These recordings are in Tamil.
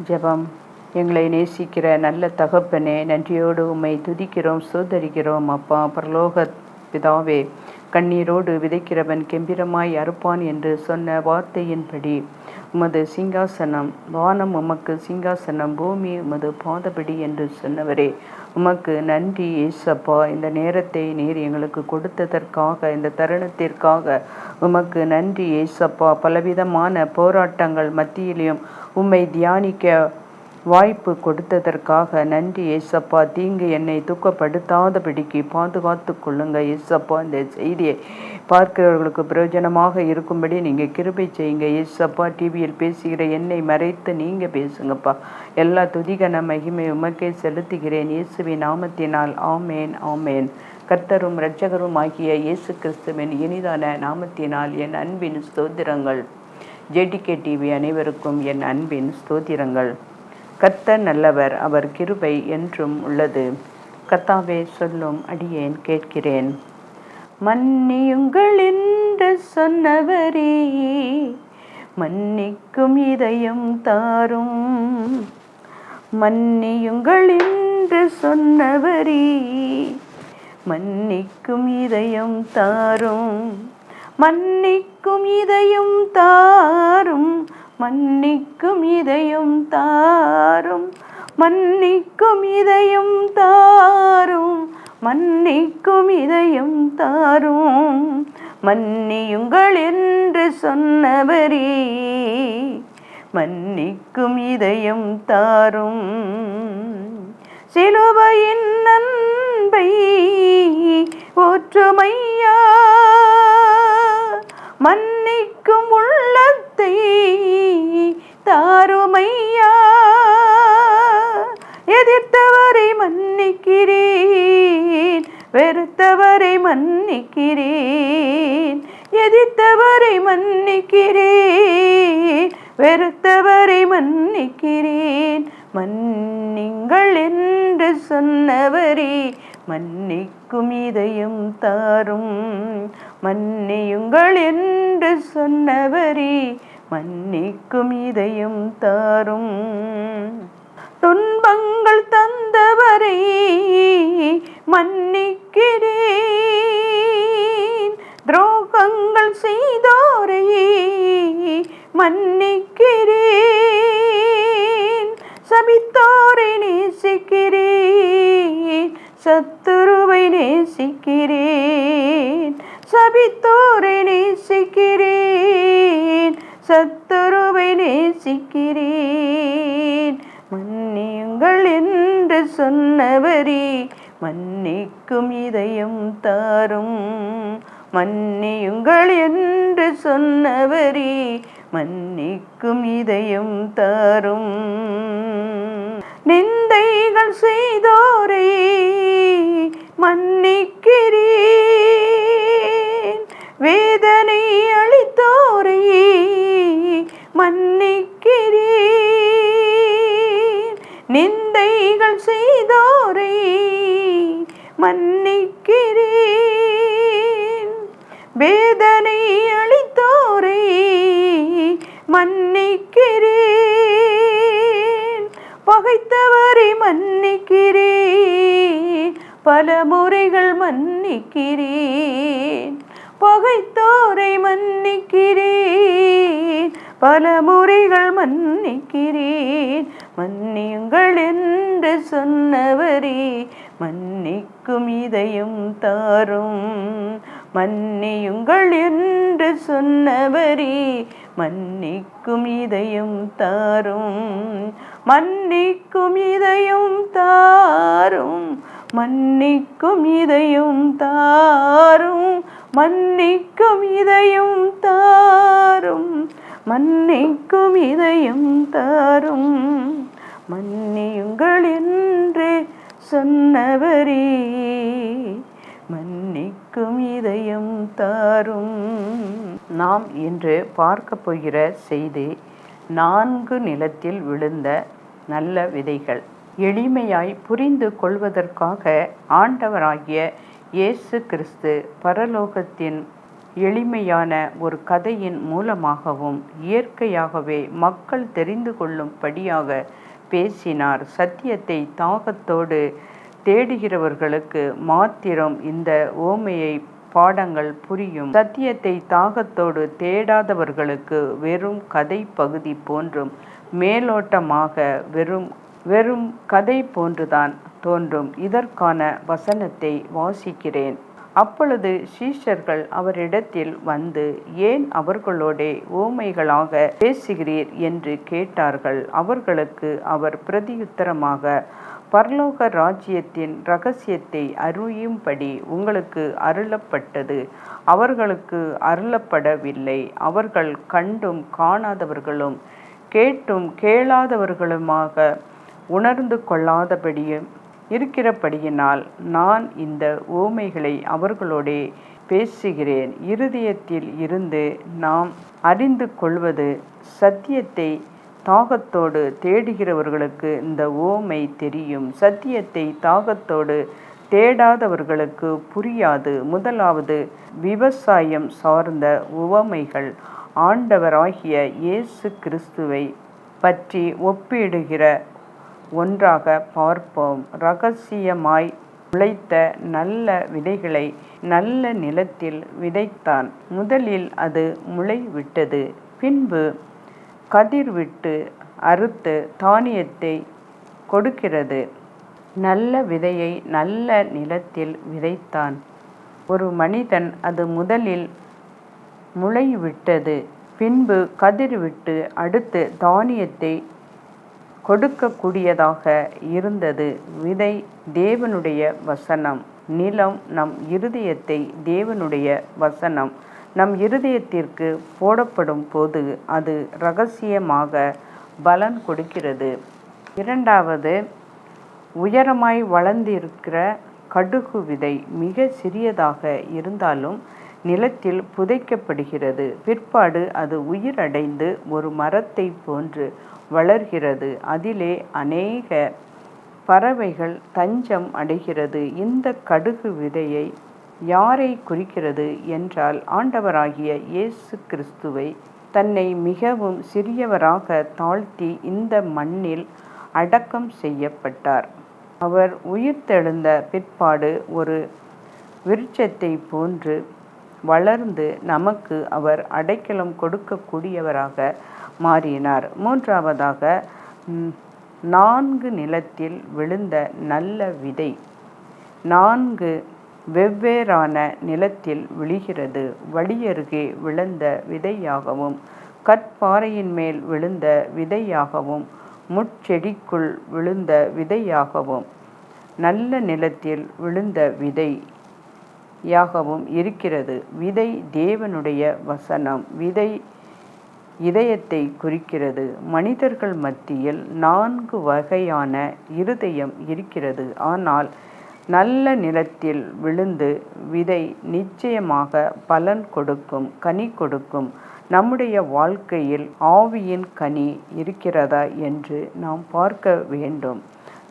ஜெபம். எங்களை நேசிக்கிற நல்ல தகப்பனே, நன்றியோடு உம்மை துதிக்கிறோம், ஸ்தோத்தரிக்கிறோம். அப்பா, பரலோக பிதாவே, கண்ணீரோடு விதைக்கிறவன் கெம்பிரமாய் அறுப்பான் என்று சொன்ன வார்த்தையின்படி உமது சிங்காசனம், வானம் உமக்கு சிங்காசனம், பூமி உமது பாதபடி என்று சொன்னவரே, உமக்கு நன்றி ஏசப்பா. இந்த நேரத்தை நீர் எங்களுக்கு கொடுத்ததற்காக, இந்த தருணத்திற்காக உமக்கு நன்றி ஏசப்பா. பலவிதமான போராட்டங்கள் மத்தியிலும் உம்மை தியானிக்க வாய்ப்பு கொடுத்ததற்காக நன்றி ஏசப்பா. தீங்கு என்னை துக்கப்படுத்தாதபடிக்கு பாதுகாத்து கொள்ளுங்க ஏசப்பா. இந்த செய்தியை பார்க்கிறவர்களுக்கு பிரயோஜனமாக இருக்கும்படி நீங்கள் கிருபை செய்யுங்க ஏசப்பா. டிவியில் பேசுகிற என்னை மறைத்து நீங்கள் பேசுங்கப்பா. எல்லா துதிகன மகிமை உமக்கே செலுத்துகிறேன் இயேசுவின் நாமத்தினால். ஆமேன், ஆமேன். கர்த்தரும் இரட்சகரும் ஆகிய இயேசு கிறிஸ்துவின் இனிதான நாமத்தினால் என் அன்பின் ஸ்தோத்திரங்கள். ஜேடிகே டிவி அனைவருக்கும் என் அன்பின் ஸ்தோத்திரங்கள். கர்த்தர் நல்லவர், அவர் கிருபை என்றும் உள்ளது. கர்த்தாவே சொல்லும் அடியேன் கேட்கிறேன். மன்னியுங்கள் என்று சொன்னவரே, மன்னிக்கும் இதயம் தாரும். மன்னியுங்கள் என்று சொன்னவரே, மன்னிக்கும் இதயம் தாரும். மன்னிக்கும் இதயம் தாரும். மன்னிக்கும் இதயம் தாரும். மன்னிக்கும் இதயம் தாரும். மன்னிக்கும் இதயம் தாரும். மன்னியுங்கள் என்று சொன்னவரே, மன்னிக்கும் இதயம் தாரும். சிலுவையின் அன்பை ஒற்றுமையா, மன்னிக்கும் உள்ளத்தை தாருமையா. எதிர்த்தவரை மன்னிக்கிறேன், வெறுத்தவரை மன்னிக்கிறேன். எதிர்த்தவரை மன்னிக்கிறேன், வெறுத்தவரை மன்னிக்கிறேன். மன்னிங்கள் என்று சொன்னவரே, மன்னிக்கும் இதயம் தாரும். மன்னியுங்கள் என்று சொன்னவரே, மன்னிக்கும் இதயம் தாரும். துன்பங்கள் தந்தவரை மன்னிக்கிறேன். துரோகங்கள் செய்தோரை மன்னிக்கிறேன். சபித்தோரை நேசிக்கிறேன், சத்துருவை நேசிக்கிறேன். சபித்தோரை நேசிக்கிறேன், சத்துருவை நேசிக்கிறேன். மன்னியுங்கள் என்று சொன்னவரே, மன்னிக்கும் இதயம் தாரும். மன்னியுங்கள் என்று சொன்னவரே, மன்னிக்கும் இதயம் தாரும். நிந்தைகள் செய்தோரை மன்னிக்கிறேன். வேதனை அளித்தோரை மன்னிக்கிறேன். நிந்தைகள் செய்தோரை மன்னிக்கிறேன். வேதனை அளித்தோரை மன்னிக்கிறேன். பகைத்தவரை மன்னிக்கிறேன், பல முறைகள் மன்னிக்கிறேன். பகைத்தோரை மன்னிக்கிறேன், பல முறைகள் மன்னிக்கிறேன். மன்னியுங்கள் என்று சொன்னவரே, மன்னிக்கும் இதயம் தாரும். மன்னியுங்கள் என்று சொன்னவரே, மன்னிக்கும் இதயம் தாரும். மன்னிக்கும் இதயம் தாரும். மன்னிக்கும் இதயம் தாரும். மன்னிக்கும் இதயம் தாரும். மன்னிக்கும் இதயம் தாரும். மன்னியுங்கள் என்று சொன்னவரே, மன்னிக்கும் இதயம் தாரும். நாம் இன்று பார்க்க போகிற செய்தி 4 நிலத்தில் விழுந்த நல்ல விதைகள். எளிமையாய் புரிந்து கொள்வதற்காக ஆண்டவராகிய இயேசு கிறிஸ்து பரலோகத்தின் எளிமையான ஒரு கதையின் மூலமாகவும் இயற்கையாகவே மக்கள் தெரிந்து கொள்ளும்படியாக பேசினார். சத்தியத்தை தாகத்தோடு தேடுகிறவர்களுக்கு மாத்திரம் இந்த உவமையை பாடங்கள் புரியும். சத்தியத்தை தாகத்தோடு தேடாதவர்களுக்கு வெறும் கதை பகுதி போன்றும் மேலோட்டமாக வெறும் கதை போன்றுதான் தோன்றும். இதற்கான வசனத்தை வாசிக்கிறேன். அப்பொழுது சீஷர்கள் அவரிடத்தில் வந்து, ஏன் அவர்களோடே உவமைகளாக பேசுகிறீர் என்று கேட்டார்கள். அவர்களுக்கு அவர் பிரதியுத்தரமாக, பரலோக ராஜ்யத்தின் இரகசியத்தை அறியும்படி உங்களுக்கு அருளப்பட்டது, அவர்களுக்கு அருளப்படவில்லை. அவர்கள் கண்டும் காணாதவர்களும் கேட்டும் கேளாதவர்களுமாக உணர்ந்து கொள்ளாதபடியும் இருக்கிறபடியினால் நான் இந்த உவமைகளை அவர்களோடே பேசுகிறேன். இருதயத்தில் இருந்து நாம் அறிந்து கொள்வது, சத்தியத்தை தாகத்தோடு தேடுகிறவர்களுக்கு இந்த உவமை தெரியும். சத்தியத்தை தாகத்தோடு தேடாதவர்களுக்கு புரியாது. முதலாவது விவசாயம் சார்ந்த உவமைகள். ஆண்டவராகிய இயேசு கிறிஸ்துவை பற்றி ஒப்பிடுகிற ஒன்றாக பார்ப்போம். இரகசியமாய் முளைத்த நல்ல விதைகளை நல்ல நிலத்தில் விதைத்தான். முதலில் அது முளை விட்டது. பின்பு கதிர் விட்டு அறுத்து தானியத்தை கொடுக்கிறது. நல்ல விதையை நல்ல நிலத்தில் விதைத்தான். ஒரு மனிதன் அது முதலில் முளை விட்டது, பின்பு கதிர் விட்டு அடுத்து தானியத்தை கொடுக்கக்கூடியதாக இருந்தது. விதை தேவனுடைய வசனம். நிலம் நம் இருதயத்தை தேவனுடைய வசனம் நம் இருதயத்திற்கு போடப்படும் போது அது இரகசியமாக பலன் கொடுக்கிறது. இரண்டாவது, உயரமாய் வளர்ந்திருக்கிற கடுகு விதை மிக சிறியதாக இருந்தாலும் நிலத்தில் புதைக்கப்படுகிறது. பிற்பாடு அது உயிரடைந்து ஒரு மரத்தை போன்று வளர்கிறது. அதிலே அநேக பறவைகள் தஞ்சம் அடைகிறது. இந்த கடுகு விதையை யாரை குறிக்கிறது என்றால், ஆண்டவராகிய இயேசு கிறிஸ்துவை. தன்னை மிகவும் சிறியவராக தாழ்த்தி இந்த மண்ணில் அடக்கம் செய்யப்பட்டார். அவர் உயிர்த்தெழுந்த பிற்பாடு ஒரு விருட்சத்தை போன்று வளர்ந்து நமக்கு அவர் அடைக்கலம் கொடுக்கக்கூடியவராக மாறினார். மூன்றாவதாக, 4 நிலத்தில் விழுந்த நல்ல விதை 4 வெவ்வேறான நிலத்தில் விழுகிறது. வழியருகே விழுந்த விதையாகவும், கற்பாறையின் மேல் விழுந்த விதையாகவும், முட்செடிக்குள் விழுந்த விதையாகவும், நல்ல நிலத்தில் விழுந்த விதையாகவும் இருக்கிறது. விதை தேவனுடைய வசனம். விதை இதயத்தை குறிக்கிறது. மனிதர்கள் மத்தியில் 4 வகையான இருதயம் இருக்கிறது. ஆனால் நல்ல நிலத்தில் விழுந்து விதை நிச்சயமாக பலன் கொடுக்கும், கனி கொடுக்கும். நம்முடைய வாழ்க்கையில் ஆவியின் கனி இருக்கிறதா என்று நாம் பார்க்க வேண்டும்.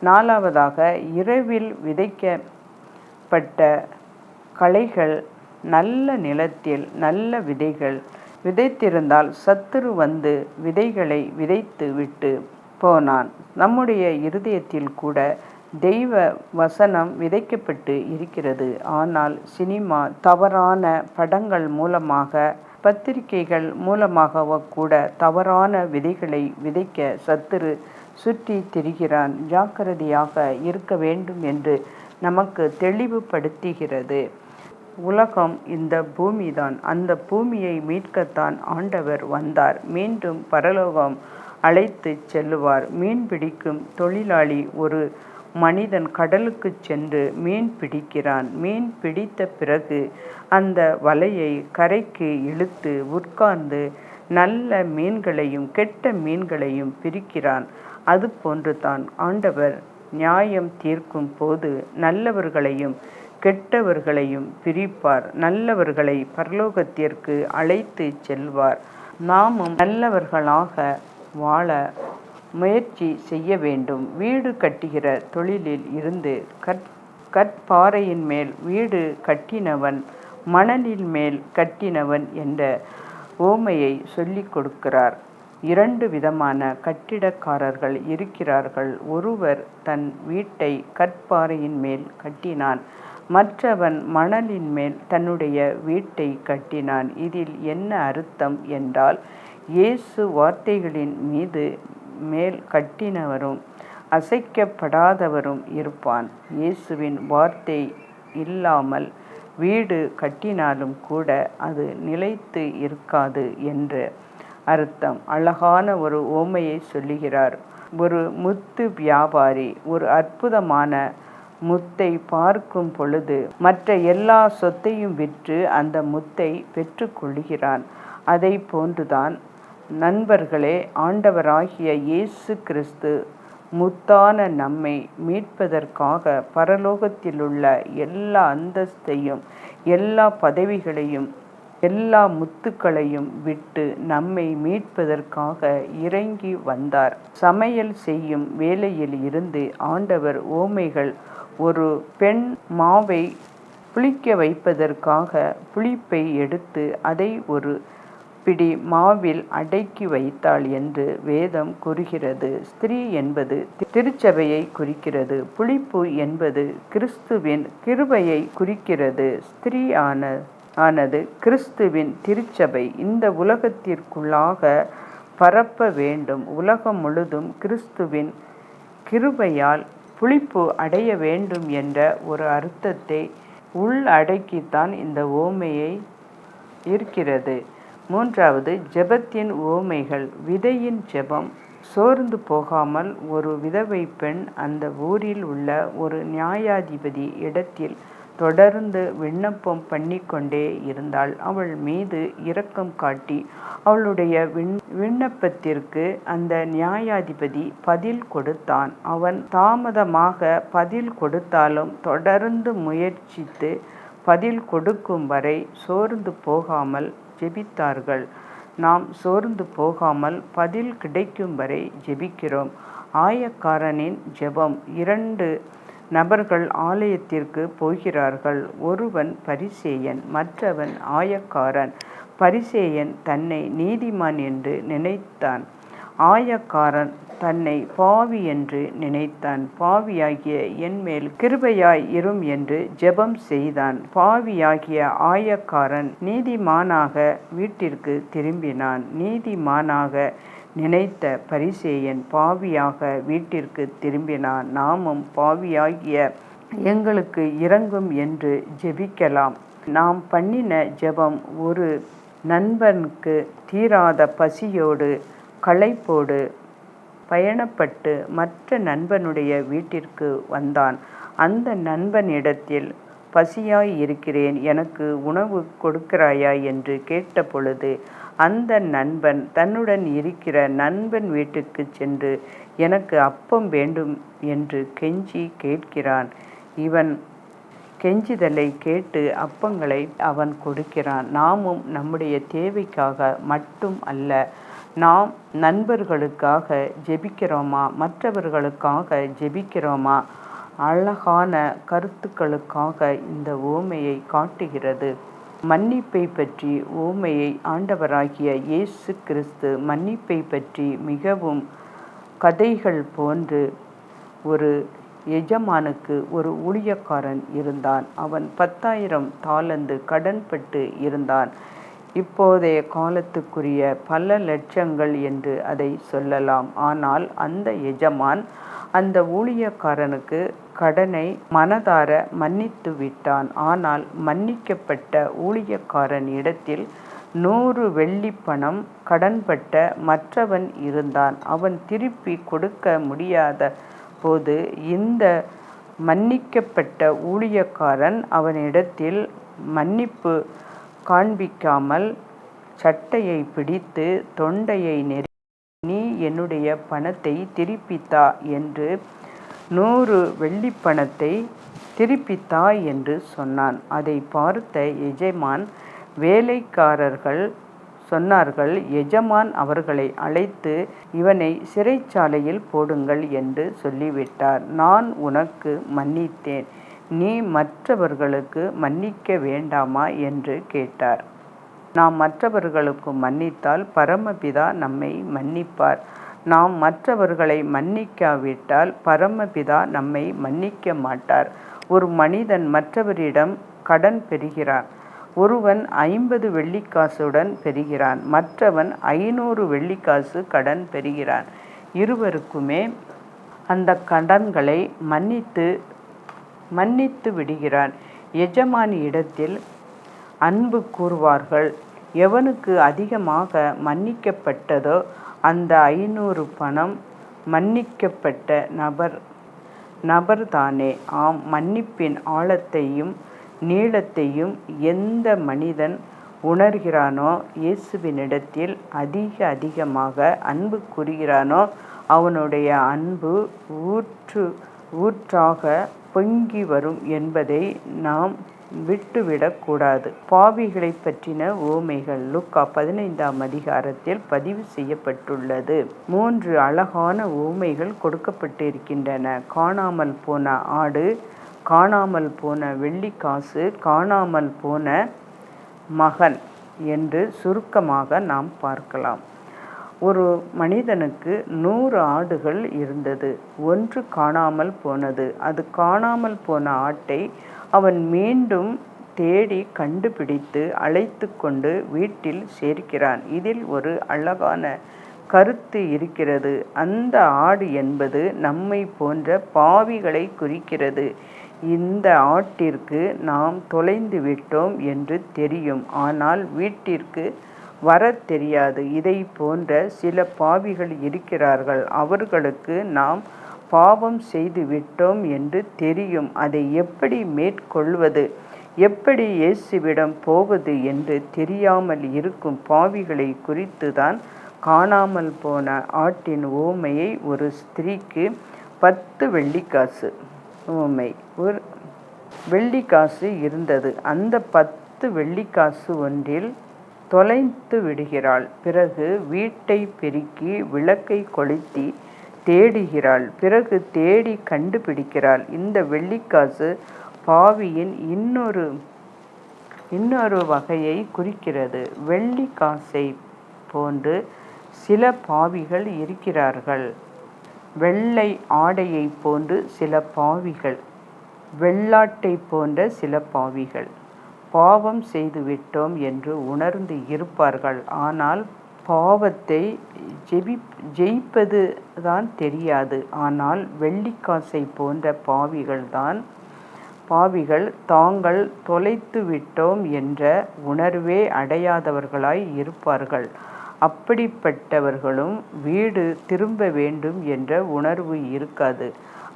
நாலாவதாக, இரவில் விதைக்கப்பட்ட களைகள் நல்ல நிலத்தில் நல்ல விதைகள் விதைத்திருந்தால் சத்துரு வந்து விதைகளை விதைத்து விட்டு போனான். நம்முடைய இருதயத்தில் கூட தெய்வ வசனம் விதைக்கப்பட்டு இருக்கிறது. ஆனால் சினிமா, தவறான படங்கள் மூலமாக, பத்திரிகைகள் மூலமாக கூட தவறான விதைகளை விதைக்க சத்துரு சுற்றி திரிகிறான். ஜாக்கிரதையாக இருக்க வேண்டும் என்று நமக்கு தெளிவுபடுத்துகிறது. உலகம் இந்த பூமிதான். அந்த பூமியை மீட்கத்தான் ஆண்டவர் வந்தார். மீண்டும் பரலோகம் அழைத்து செல்லுவார். மீன் பிடிக்கும் தொழிலாளி ஒரு மனிதன் கடலுக்கு சென்று மீன் பிடிக்கிறான். மீன் பிடித்த பிறகு அந்த வலையை கரைக்கு இழுத்து உட்கார்ந்து நல்ல மீன்களையும் கெட்ட மீன்களையும் பிரிக்கிறான். அது போன்று தான் ஆண்டவர் நியாயம் தீர்க்கும் போது நல்லவர்களையும் கெட்டவர்களையும் பிரிப்பார். நல்லவர்களை பரலோகத்திற்கு அழைத்து செல்வார். நாமும் நல்லவர்களாக வாழ முயற்சி செய்ய வேண்டும். வீடு கட்டுகிற தொழிலில் இருந்து கற்பாறையின் மேல் வீடு கட்டினவன் மணலின் மேல் கட்டினவன் என்ற ஓமையை சொல்லிக் கொடுக்கிறார். 2 விதமான கட்டிடக்காரர்கள் இருக்கிறார்கள். ஒருவர் தன் வீட்டை கற்பாறையின் மேல் கட்டினான், மற்றவன் மணலின் மேல் தன்னுடைய வீட்டை கட்டினான். இதில் என்ன அர்த்தம் என்றால், இயேசு வார்த்தைகளின் மேல் கட்டினவரும் அசைக்கப்படாதவரும் இருப்பான். இயேசுவின் வார்த்தை இல்லாமல் வீடு கட்டினாலும் கூட அது நிலைத்து இருக்காது என்று அர்த்தம். அழகான ஒரு ஓமையை சொல்லுகிறார். ஒரு முத்து வியாபாரி ஒரு அற்புதமான முத்தை பார்க்கும் பொழுது மற்ற எல்லா சொத்தையும் விற்று அந்த முத்தை பெற்று கொள்கிறான். அதை போன்றுதான் நண்பர்களே, ஆண்டவராகிய இயேசு கிறிஸ்து முத்தான நம்மை மீட்பதற்காக பரலோகத்திலுள்ள எல்லா அந்தஸ்தையும் எல்லா பதவிகளையும் எல்லா முத்துக்களையும் விட்டு நம்மை மீட்பதற்காக இறங்கி வந்தார். சமையல் செய்யும் வேலையில் இருந்து ஆண்டவர் ஓமைகள், ஒரு பெண் மாவை புளிக்க வைப்பதற்காக புளிப்பை எடுத்து அதை ஒரு பிடி மாவில் அடக்கி வைத்தாள் என்று வேதம் கூறுகிறது. ஸ்திரீ என்பது திருச்சபையை குறிக்கிறது. புளிப்பு என்பது கிறிஸ்துவின் கிருபையை குறிக்கிறது. ஸ்திரீ ஆனது கிறிஸ்துவின் திருச்சபை இந்த உலகத்திற்குள்ளாக பரப்ப வேண்டும். உலகம் முழுதும் கிறிஸ்துவின் கிருபையால் புளிப்பு அடைய வேண்டும் என்ற ஒரு அர்த்தத்தை உள்ளடக்கித்தான் இந்த ஓமையை இருக்கிறது. 3வது, ஜெபத்தின் உவமைகள். விதையின் ஜெபம். சோர்ந்து போகாமல் ஒரு விதவை பெண் அந்த ஊரில் உள்ள ஒரு நியாயாதிபதி இடத்தில் தொடர்ந்து விண்ணப்பம் பண்ணிக்கொண்டே இருந்தாள். அவள் மீது இரக்கம் காட்டி அவளுடைய விண்ணப்பத்திற்கு அந்த நியாயாதிபதி பதில் கொடுத்தான். அவன் தாமதமாக பதில் கொடுத்தாலும் தொடர்ந்து முயற்சித்து பதில் கொடுக்கும் வரை சோர்ந்து போகாமல் ஜெபித்தார்கள். நாம் சோர்ந்து போகாமல் பதில் கிடைக்கும் வரை ஜெபிக்கிறோம். ஆயக்காரனின் ஜெபம். 2 நபர்கள் ஆலயத்திற்கு போகிறார்கள். ஒருவன் பரிசேயன், மற்றவன் ஆயக்காரன். பரிசேயன் தன்னை நீதிமான் என்று நினைத்தான். ஆயக்காரன் தன்னை பாவி என்று நினைத்தான். பாவியாகிய என்மேல் கிருபையாய் இரும் என்று ஜெபம் செய்தான். பாவியாகிய ஆயக்காரன் நீதிமானாக வீட்டிற்கு திரும்பினான். நீதிமானாக நினைத்த பரிசேயன் பாவியாக வீட்டிற்கு திரும்பினான். நாமும் பாவியாகிய எங்களுக்கு இரங்கும் என்று ஜெபிக்கலாம். நாம் பண்ணின ஜெபம். ஒரு நண்பனுக்கு தீராத பசியோடு களைப்போடு பயணப்பட்டு மற்ற நண்பனுடைய வீட்டிற்கு வந்தான். அந்த நண்பனிடத்தில் பசியாய் இருக்கிறேன், எனக்கு உணவு கொடுக்கிறாயா என்று கேட்டபொழுது அந்த நண்பன் தன்னுடன் இருக்கிற நண்பன் வீட்டுக்கு சென்று எனக்கு அப்பம் வேண்டும் என்று கெஞ்சி கேட்கிறான். இவன் கெஞ்சிதலை கேட்டு அப்பங்களை அவன் கொடுக்கிறான். நாமும் நம்முடைய தேவைக்காக மட்டும் அல்ல, நாம் நண்பர்களுக்காக ஜெபிக்கிறோமா, மற்றவர்களுக்காக ஜெபிக்கிறோமா? அழகான கருத்துக்களுக்காக இந்த ஓமையை காட்டுகிறது. மன்னிப்பை பற்றி ஓமையை ஆண்டவராகிய இயேசு கிறிஸ்து மன்னிப்பை பற்றி மிகவும் கதைகள் போன்று. ஒரு எஜமானுக்கு ஒரு ஊழியக்காரன் இருந்தான். அவன் 10,000 தாலந்து கடன்பட்டு இருந்தான். இப்போதைய காலத்துக்குரிய பல லட்சங்கள் என்று அதை சொல்லலாம். ஆனால் அந்த எஜமான் அந்த ஊழியக்காரனுக்கு கடனை மனதார மன்னித்து விட்டான். ஆனால் மன்னிக்கப்பட்ட ஊழியக்காரன் இடத்தில் 100 வெள்ளிப் பணம் கடன்பட்ட மற்றவன் இருந்தான். அவன் திருப்பி கொடுக்க முடியாத போது இந்த மன்னிக்கப்பட்ட ஊழியக்காரன் அவனிடத்தில் மன்னிப்பு காண்பிக்காமல் சட்டையை பிடித்து தொண்டையை நெருக்கி, நீ என்னுடைய பணத்தை திருப்பித்தா என்று 100 வெள்ளிப்பணத்தை திருப்பித்தா என்று சொன்னான். அதை பார்த்த எஜமான் வேலைக்காரர்கள் சொன்னார்கள், எஜமான் அவர்களை அழைத்து இவனை சிறைச்சாலையில் போடுங்கள் என்று சொல்லிவிட்டார். நான் உனக்கு மன்னித்தேன், நீ மற்றவர்களுக்கு மன்னிக்க வேண்டாமா என்று கேட்டார். நாம் மற்றவர்களுக்கு மன்னித்தால் பரமபிதா நம்மை மன்னிப்பார். நாம் மற்றவர்களை மன்னிக்காவிட்டால் பரமபிதா நம்மை மன்னிக்க மாட்டார். ஒரு மனிதன் மற்றவரிடம் கடன் பெறுகிறான். ஒருவன் 50 வெள்ளிக்காசுடன் பெறுகிறான். மற்றவன் 500 வெள்ளிக்காசு கடன் பெறுகிறான். இருவருக்குமே அந்த கடன்களை மன்னித்து விடுகிறான். எஜமானி இடத்தில் அன்பு கூறுவார்கள். எவனுக்கு அதிகமாக மன்னிக்கப்பட்டதோ அந்த 500 பணம் மன்னிக்கப்பட்ட நபர்தானே. ஆம், மன்னிப்பின் ஆழத்தையும் நீளத்தையும் எந்த மனிதன் உணர்கிறானோ, இயேசுவினிடத்தில் அதிகமாக அன்பு கூறுகிறானோ, அவனுடைய அன்பு ஊற்றாக பொங்கி வரும் என்பதை நாம் விட்டுவிடக்கூடாது. பாவிகளை பற்றின உவமைகள் லூக்கா 15ஆம் அதிகாரத்தில் பதிவு செய்யப்பட்டுள்ளது. 3 அழகான உவமைகள் கொடுக்கப்பட்டிருக்கின்றன. காணாமல் போன ஆடு, காணாமல் போன வெள்ளிக்காசு, காணாமல் போன மகன் என்று சுருக்கமாக நாம் பார்க்கலாம். ஒரு மனிதனுக்கு 100 ஆடுகள் இருந்தது. ஒன்று காணாமல் போனது. அது காணாமல் போன ஆட்டை அவன் மீண்டும் தேடி கண்டுபிடித்து அழைத்து கொண்டு வீட்டில் சேர்க்கிறான். இதில் ஒரு அழகான கருத்து இருக்கிறது. அந்த ஆடு என்பது நம்மை போன்ற பாவிகளை குறிக்கிறது. இந்த ஆட்டிற்கு நாம் தொலைந்து விட்டோம் என்று தெரியும், ஆனால் வீட்டிற்கு வர தெரியாது. இதை போன்ற சில பாவிகள் இருக்கிறார்கள். அவர்களுக்கு நாம் பாவம் செய்து விட்டோம் என்று தெரியும். அதை எப்படி மேற்கொள்வது, எப்படி இயேசுவிடம் போவது என்று தெரியாமல் இருக்கும் பாவிகளை குறித்து தான் காணாமல் போன ஆட்டின் உவமையை. ஒரு ஸ்திரீக்கு 10 வெள்ளிக்காசு உவமை. ஒரு வெள்ளிக்காசு இருந்தது. அந்த 10 வெள்ளிக்காசு ஒன்றில் தொலைத்து விடுகிறாள். பிறகு வீட்டை பெருக்கி விளக்கை கொளுத்தி தேடுகிறாள். பிறகு தேடி கண்டுபிடிக்கிறாள். இந்த வெள்ளிக்காசு பாவியின் இன்னொரு வகையை குறிக்கிறது. வெள்ளிக்காசை போன்று சில பாவிகள் இருக்கிறார்கள். வெள்ளை ஆடையை போன்று சில பாவிகள், வெள்ளாட்டை போன்ற சில பாவிகள் பாவம் செய்துவிட்டோம் என்று உணர்ந்து இருப்பார்கள். ஆனால் பாவத்தை ஜெயிப்பது தான் தெரியாது. ஆனால் வெள்ளிக்காசை போன்ற பாவிகள் தாங்கள் தொலைத்து விட்டோம் என்ற உணர்வே அடையாதவர்களாய் இருப்பார்கள். அப்படிப்பட்டவர்களும் வீடு திரும்ப வேண்டும் என்ற உணர்வு இருக்காது.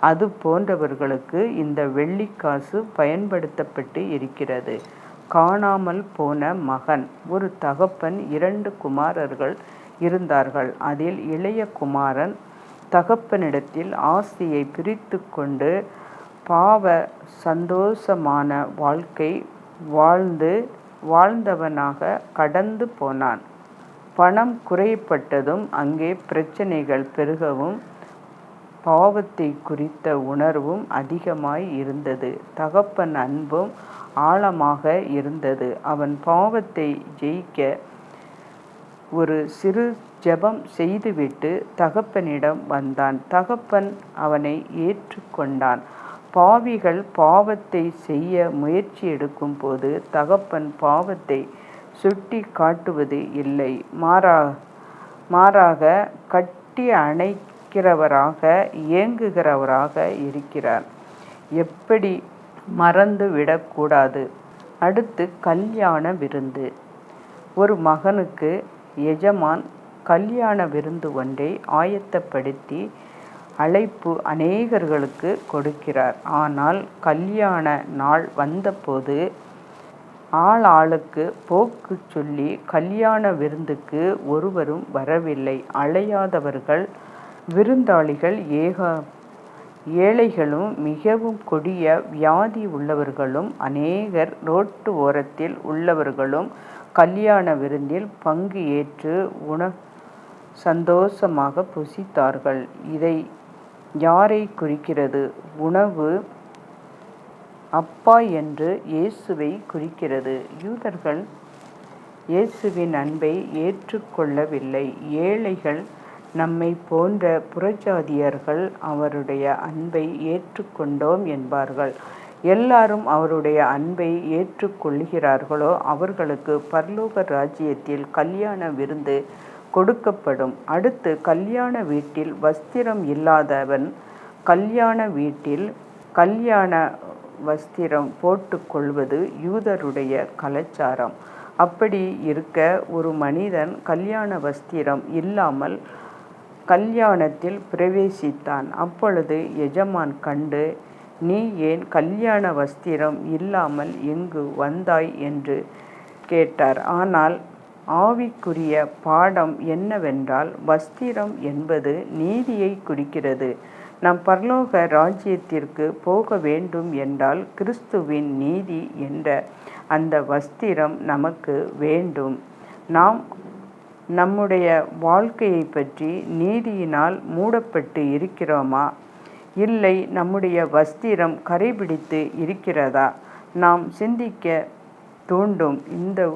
அது போன்றவர்களுக்கு இந்த வெள்ளிக்காசு பயன்படுத்தப்பட்டு இருக்கிறது. காணாமல் போன மகன். ஒரு தகப்பன் 2 குமாரர்கள் இருந்தார்கள். அதில் இளைய குமாரன் தகப்பனிடத்தில் ஆஸ்தியை பிரித்து கொண்டு பாவ சந்தோஷமான வாழ்க்கை வாழ்ந்தவனாக கடந்து போனான். பணம் குறைப்பட்டதும் அங்கே பிரச்சனைகள் பெருகவும் பாவத்தை குறித்த உணர்வும் அதிகமாய் இருந்தது. தகப்பன் அன்பும் ஆழமாக இருந்தது. அவன் பாவத்தை ஜெயிக்க ஒரு சிறு ஜெபம் செய்துவிட்டு தகப்பனிடம் வந்தான். தகப்பன் அவனை ஏற்றுக்கொண்டான். பாவிகள் பாவத்தை செய்ய முயற்சி எடுக்கும் போது தகப்பன் பாவத்தை சுட்டி காட்டுவது இல்லை. மாறாக கட்டி அணைக்கிறவராக, ஏங்குகிறவராக இருக்கிறார். எப்படி மறந்து விடக்கூடாது. அடுத்து கல்யாண விருந்து. ஒரு மகனுக்கு எஜமான் கல்யாண விருந்து ஒன்றை ஆயத்தப்படுத்தி அழைப்பு அநேகர்களுக்கு கொடுக்கிறார். ஆனால் கல்யாண நாள் வந்தபோது ஆளுக்கு போக்கு சொல்லி கல்யாண விருந்துக்கு ஒருவரும் வரவில்லை. அழையாதவர்கள், விருந்தாளிகள் ஏழைகளும் மிகவும் கொடிய வியாதி உள்ளவர்களும் அநேகர் ரோட்டு ஓரத்தில் உள்ளவர்களும் கல்யாண விருந்தில் பங்கு ஏற்று சந்தோஷமாக புசித்தார்கள். இதை யாரை குறிக்கிறது? அப்பா என்று இயேசுவை குறிக்கிறது. யூதர்கள் இயேசுவின் அன்பை ஏற்றுக்கொள்ளவில்லை. ஏழைகள், நம்மை போன்ற புறஜாதியர்கள் அவருடைய அன்பை ஏற்றுக்கொண்டோம் என்பார்கள். எல்லாரும் அவருடைய அன்பை ஏற்றுக்கொள்கிறார்களோ அவர்களுக்கு பரலோக ராஜ்யத்தில் கல்யாண விருந்து கொடுக்கப்படும். அடுத்து, கல்யாண வீட்டில் வஸ்திரம் இல்லாதவன் கல்யாண வீட்டில் கல்யாண வஸ்திரம் போட்டுக்கொள்வது யூதருடைய கலாச்சாரம். அப்படி இருக்க ஒரு மனிதன் கல்யாண வஸ்திரம் இல்லாமல் கல்யாணத்தில் பிரவேசித்தான். அப்பொழுது எஜமான் கண்டு, நீ ஏன் கல்யாண வஸ்திரம் இல்லாமல் இங்கு வந்தாய் என்று கேட்டார். ஆனால் ஆவிக்குரிய பாடம் என்னவென்றால், வஸ்திரம் என்பது நீதியை குறிக்கிறது. நாம் பரலோக ராஜ்யத்திற்கு போக வேண்டும் என்றால் கிறிஸ்துவின் நீதி என்ற அந்த வஸ்திரம் நமக்கு வேண்டும். நாம் நம்முடைய வாழ்க்கையை பற்றி நீதியினால் மூடப்பட்டு இருக்கிறோமா? இல்லை, நம்முடைய வஸ்திரம் கரைபிடித்து இருக்கிறதா? நாம் சிந்திக்க தூண்டும் இந்த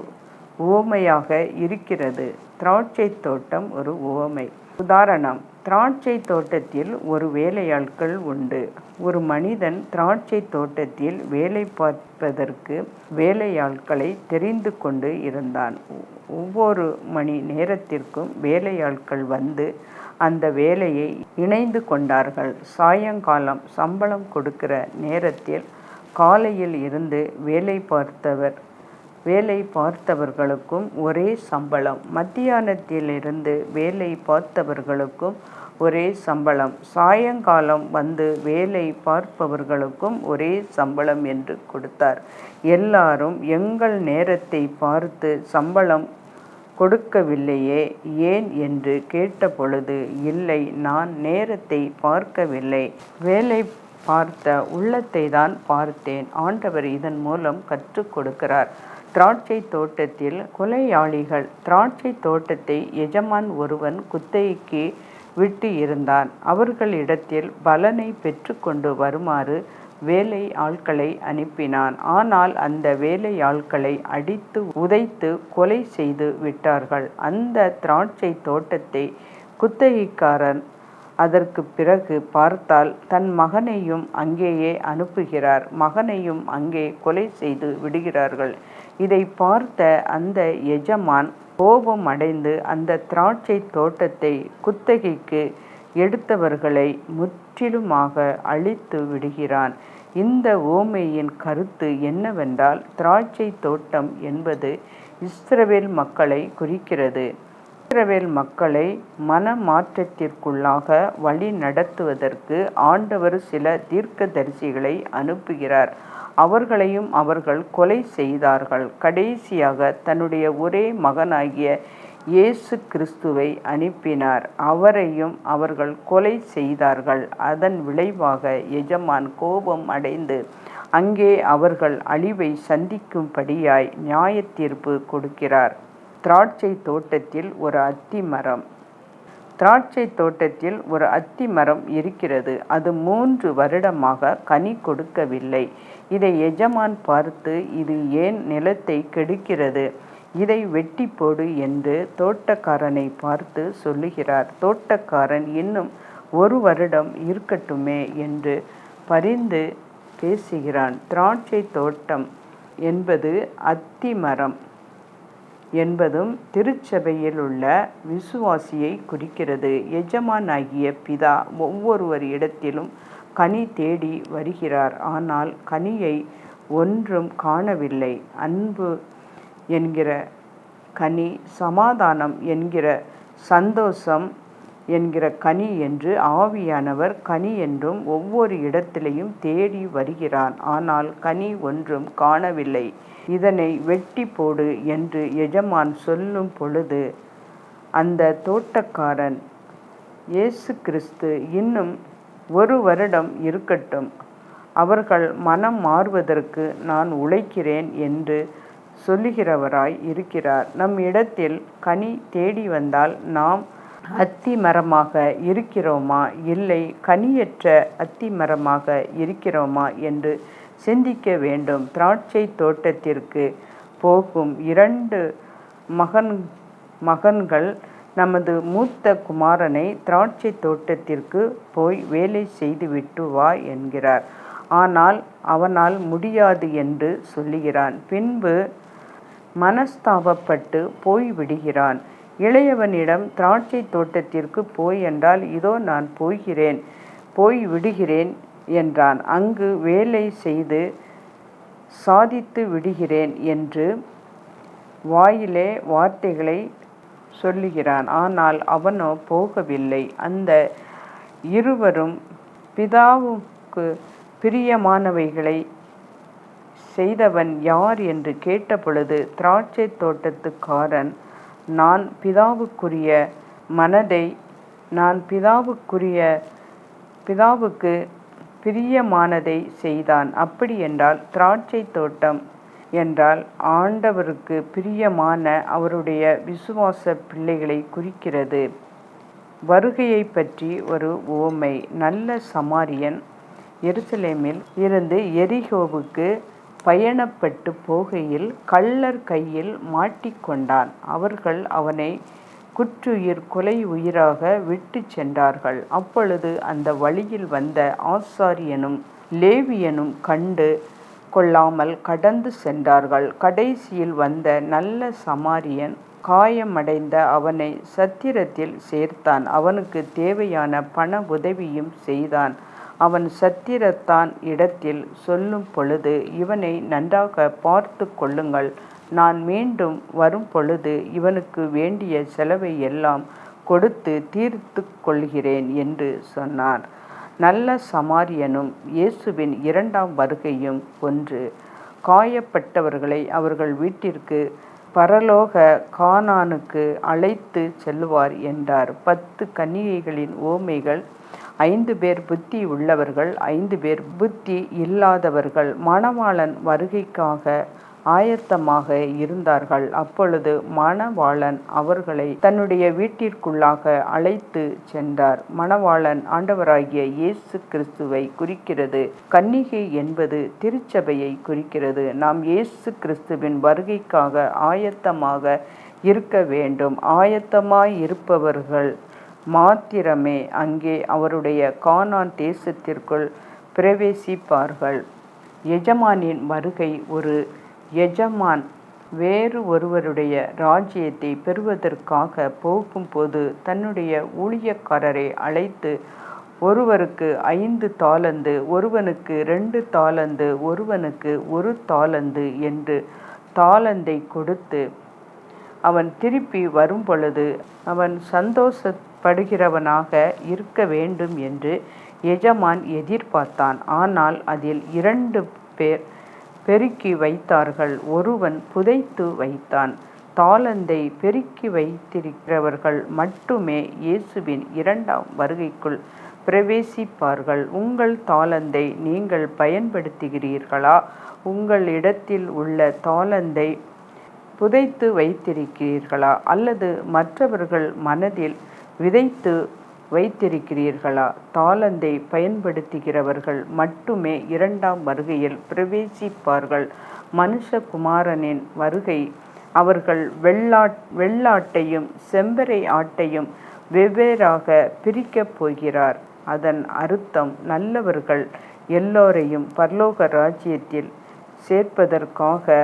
உவமையாக இருக்கிறது. திராட்சை தோட்டம் ஒரு உவமை. உதாரணம்: திராட்சை தோட்டத்தில் ஒரு வேலையாட்கள் உண்டு. ஒரு மனிதன் திராட்சை தோட்டத்தில் வேலை பார்ப்பதற்கு வேலையாட்களை தெரிந்து கொண்டு இருந்தான். ஒவ்வொரு மணி நேரத்திற்கும் வேலையாட்கள் வந்து அந்த வேலையை இணைந்து கொண்டார்கள். சாயங்காலம் சம்பளம் கொடுக்கிற நேரத்தில் காலையில் இருந்து வேலை பார்த்தவர்களுக்கும் ஒரே சம்பளம், மத்தியானத்திலிருந்து வேலை பார்த்தவர்களுக்கும் ஒரே சம்பளம், சாயங்காலம் வந்து வேலை பார்ப்பவர்களுக்கும் ஒரே சம்பளம் என்று கொடுத்தார். எல்லாரும், எங்கள் நேரத்தை பார்த்து சம்பளம் கொடுக்கவில்லையே ஏன் என்று கேட்டபொழுது, இல்லை, நான் நேரத்தை பார்க்கவில்லை, வேலை பார்த்த உள்ளத்தை தான் பார்த்தேன். ஆண்டவர் இதன் மூலம் கற்றுக் கொடுக்கிறார். திராட்சை தோட்டத்தில் கொலையாளிகள். திராட்சை தோட்டத்தை எஜமான் ஒருவன் குத்தகைக்கு விட்டு இருந்தான். அவர்களிடத்தில் பலனை பெற்றுக்கொண்டு வருமாறு வேலை ஆட்களை அனுப்பினான். ஆனால் அந்த வேலை ஆட்களை அடித்து உதைத்து கொலை செய்து விட்டார்கள். அந்த திராட்சை தோட்டத்தை குத்தகைக்காரன் அதற்கு பிறகு பார்த்தால் தன் மகனையும் அங்கேயே அனுப்புகிறார். மகனையும் அங்கே கொலை செய்து விடுகிறார்கள். இதை பார்த்த அந்த எஜமான் கோபம் அடைந்து அந்த திராட்சை தோட்டத்தை குத்தகைக்கு எடுத்தவர்களை முற்றிலுமாக அழித்து விடுகிறான். இந்த உவமையின் கருத்து என்னவென்றால், திராட்சை தோட்டம் என்பது இஸ்ரவேல் மக்களை குறிக்கிறது. இஸ்ரவேல் மக்களை மனமாற்றத்திற்குள்ளாக வழி நடத்துவதற்கு ஆண்டவர் சில தீர்க்கதரிசிகளை அனுப்புகிறார். அவர்களையும் அவர்கள் கொலை செய்தார்கள். கடைசியாக தன்னுடைய ஒரே மகனாகிய இயேசு கிறிஸ்துவை அனுப்பினார். அவரையும் அவர்கள் கொலை செய்தார்கள். அதன் விளைவாக எஜமான் கோபம் அடைந்து அங்கே அவர்கள் அழிவை சந்திக்கும்படியாய் நியாயத்தீர்ப்பு கொடுக்கிறார். திராட்சை தோட்டத்தில் ஒரு அத்தி மரம். திராட்சை தோட்டத்தில் ஒரு அத்தி மரம் இருக்கிறது. அது 3 வருடமாக கனி கொடுக்கவில்லை. இதை எஜமான் பார்த்து, இது ஏன் நிலத்தை கெடுக்கிறது? இதை வெட்டி போடு என்று தோட்டக்காரனை பார்த்து சொல்லுகிறார். தோட்டக்காரன், இன்னும் 1 வருடம் இருக்கட்டுமே என்று பரிந்து பேசுகிறான். திராட்சை தோட்டம் என்பது அத்தி மரம் என்பதும் திருச்சபையில் உள்ள விசுவாசியை குறிக்கிறது. எஜமானாகிய பிதா ஒவ்வொருவர் இடத்திலும் கனி தேடி வருகிறார். ஆனால் கனியை ஒன்றும் காணவில்லை. அன்பு என்கிற கனி, சமாதானம் என்கிற சந்தோஷம் என்கிற கனி என்று ஆவியானவர் கனி என்றும் ஒவ்வொரு இடத்திலையும் தேடி வருகிறான். ஆனால் கனி ஒன்றும் காணவில்லை. இதனை வெட்டி போடு என்று எஜமான் சொல்லும் பொழுது அந்த தோட்டக்காரன், இயேசு கிறிஸ்து இன்னும் 1 வருடம் இருக்கட்டும், அவர்கள் மனம் மாறுவதற்கு நான் உழைக்கிறேன் என்று சொல்லுகிறவராய் இருக்கிறார். நம் இடத்தில் கனி தேடி வந்தால் நாம் அத்தி மரமாக இருக்கிறோமா, இல்லை கனியற்ற அத்தி மரமாக இருக்கிறோமா என்று சிந்திக்க வேண்டும். திராட்சை தோட்டத்திற்கு போகும் 2 மகன்கள் நமது மூத்த குமாரனை திராட்சை தோட்டத்திற்கு போய் வேலை செய்துவிட்டு வா என்கிறார். ஆனால் அவனால் முடியாது என்று சொல்லுகிறான். பின்பு மனஸ்தாபப்பட்டு போய்விடுகிறான். இளையவனிடம் திராட்சை தோட்டத்திற்கு போய் என்றால், இதோ நான் போய்விடுகிறேன் என்றான். அங்கு வேலை செய்து சாதித்து விடுகிறேன் என்று வாயிலே வார்த்தைகளை சொல்லுகிறான். ஆனால் அவனோ போகவில்லை. அந்த இருவரும் பிதாவுக்கு பிரியமானவைகளை செய்தவன் யார் என்று கேட்டபொழுது, திராட்சை தோட்டத்துக்காரன் நான் பிதாவுக்கு பிரியமானதை செய்தான். அப்படி என்றால் திராட்சை தோட்டம் என்றால் ஆண்டவருக்கு பிரியமான அவருடைய விசுவாச பிள்ளைகளை குறிக்கிறது. வருகையை பற்றி ஒரு உவமை. நல்ல சமாரியன் எருசலேமில் இருந்து எரிகோவுக்கு பயணப்பட்டு போகையில் கள்ளர் கையில் மாட்டிக்கொண்டான். அவர்கள் அவனை கொலை உயிராக விட்டு சென்றார்கள். அப்பொழுது அந்த வழியில் வந்த ஆசாரியனும் லேவியனும் கண்டு கொள்ளாமல் கடந்து சென்றார்கள். கடைசியில் வந்த நல்ல சமாரியன் காயமடைந்த அவனை சத்திரத்தில் சேர்த்தான். அவனுக்கு தேவையான பண உதவியும் செய்தான். அவன் சத்திரத்தான் இடத்தில் சொல்லும் பொழுது, இவனை நன்றாக பார்த்து கொள்ளுங்கள், நான் மீண்டும் வரும் பொழுது இவனுக்கு வேண்டிய செலவை எல்லாம் கொடுத்து தீர்த்து கொள்கிறேன் என்று சொன்னான். நல்ல சமாரியனும் இயேசுவின் 2ஆம் வருகையும் ஒன்று. காயப்பட்டவர்களை அவர்கள் வீட்டிற்கு பரலோக கானானுக்கு அழைத்து செல்லுவார் என்றார். 10 கன்னிகைகளின் உவமைகள். 5 பேர் புத்தி உள்ளவர்கள், 5 பேர் புத்தி இல்லாதவர்கள். மணவாளன் வருகைக்காக ஆயத்தமாக இருந்தார்கள். அப்பொழுது மணவாளன் அவர்களை தன்னுடைய வீட்டிற்குள்ளாக அழைத்து சென்றார். மணவாளன் ஆண்டவராகிய இயேசு கிறிஸ்துவை குறிக்கிறது. கன்னிகை என்பது திருச்சபையை குறிக்கிறது. நாம் இயேசு கிறிஸ்துவின் வருகைக்காக ஆயத்தமாக இருக்க வேண்டும். ஆயத்தமாய் இருப்பவர்கள் மாத்திரமே அங்கே அவருடைய கானான் தேசத்திற்குள் பிரவேசிப்பார்கள். எஜமானின் வருகை. ஒரு எஜமான் வேறு ஒருவருடைய ராஜ்யத்தை பெறுவதற்காக போகும்போது தன்னுடைய ஊழியக்காரரை அழைத்து, ஒருவருக்கு 5 தாலந்து, ஒருவனுக்கு 2 தாலந்து, ஒருவனுக்கு 1 தாலந்து என்று தாலந்தை கொடுத்து அவன் திருப்பி வரும் பொழுது அவன் சந்தோஷப்படுகிறவனாக இருக்க வேண்டும் என்று எஜமான் எதிர்பார்த்தான். ஆனால் அதில் 2 பேர் பெருக்கி வைத்தார்கள், ஒருவன் புதைத்து வைத்தான். தாலந்தை பெருக்கி வைத்திருக்கிறவர்கள் மட்டுமே இயேசுவின் 2ஆம் வருகைக்குள் பிரவேசிப்பார்கள். உங்கள் தாலந்தை நீங்கள் பயன்படுத்துகிறீர்களா? உங்கள் இடத்தில் உள்ள தாலந்தை புதைத்து வைத்திருக்கிறீர்களா? அல்லது மற்றவர்கள் மனதில் விதைத்து வைத்திருக்கிறீர்களா? தாலந்தை பயன்படுத்துகிறவர்கள் மட்டுமே 2ஆம் வருகையில் பிரவேசிப்பார்கள். மனுஷகுமாரனின் வருகை. அவர்கள் வெள்ளாட்டையும் செம்பரை ஆட்டையும் வெவ்வேறாக பிரிக்கப் போகிறார். அதன் அர்த்தம் நல்லவர்கள் எல்லோரையும் பரலோக ராஜ்யத்தில் சேர்ப்பதற்காக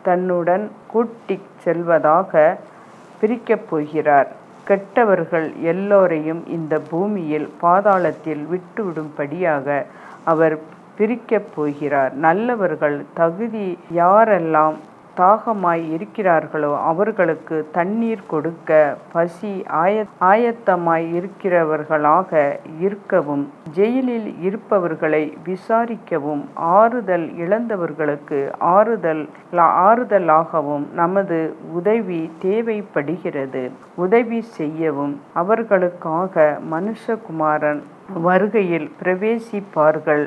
தன்னுடன் கூட்டிச் செல்வதாக பிரிக்கப் போகிறார். கெட்டவர்கள் எல்லோரையும் இந்த பூமியில் பாதாளத்தில் விட்டுவிடும்படியாக அவர் பிரிக்கப் போகிறார். நல்லவர்கள் தகுதி யாரெல்லாம் தாகமாய் இருக்கிறார்களோ அவர்களுக்கு தண்ணீர் கொடுக்க பசி ஆயத்தமாய் இருக்கிறவர்களாக இருக்கவும், ஜெயிலில் இருப்பவர்களை விசாரிக்கவும், ஆறுதல் இழந்தவர்களுக்கு ஆறுதலாகவும் நமது உதவி தேவைப்படுகிறது. உதவி செய்யவும் அவர்களுக்காக மனுஷகுமாரன் வருகையில் பிரவேசிப்பார்கள்.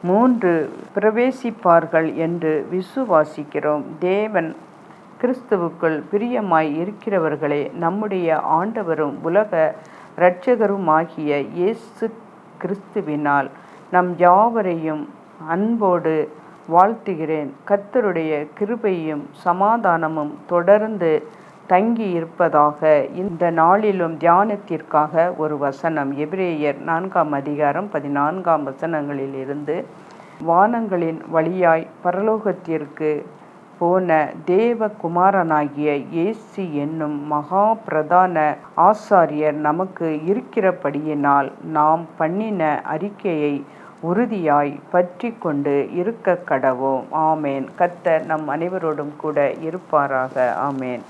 3 பிரவேசிப்பார்கள் என்று விசுவாசிக்கிறோம். தேவன் கிறிஸ்துவுக்குள் பிரியமாய் இருக்கிறவர்களே, நம்முடைய ஆண்டவரும் உலக இரட்சகருமாகிய இயேசு கிறிஸ்துவினால் நம் யாவரையும் அன்போடு வாழ்த்துகிறேன். கர்த்தருடைய கிருபையும் சமாதானமும் தொடர்ந்து தங்கி இருப்பதாக. இந்த நாளிலும் தியானத்திற்காக ஒரு வசனம், எபிரேயர் 4 இருந்து, வானங்களின் வழியாய் பரலோகத்திற்கு போன தேவகுமாரனாகிய இயேசு என்னும் மகா பிரதான ஆசாரியர் நமக்கு இருக்கிறபடியினால் நாம் பண்ணின அறிக்கையை உறுதியாய் பற்றி கொண்டு இருக்க கடவோம். ஆமேன். கர்த்தர் நம் அனைவரோடும் கூட இருப்பாராக. ஆமேன்.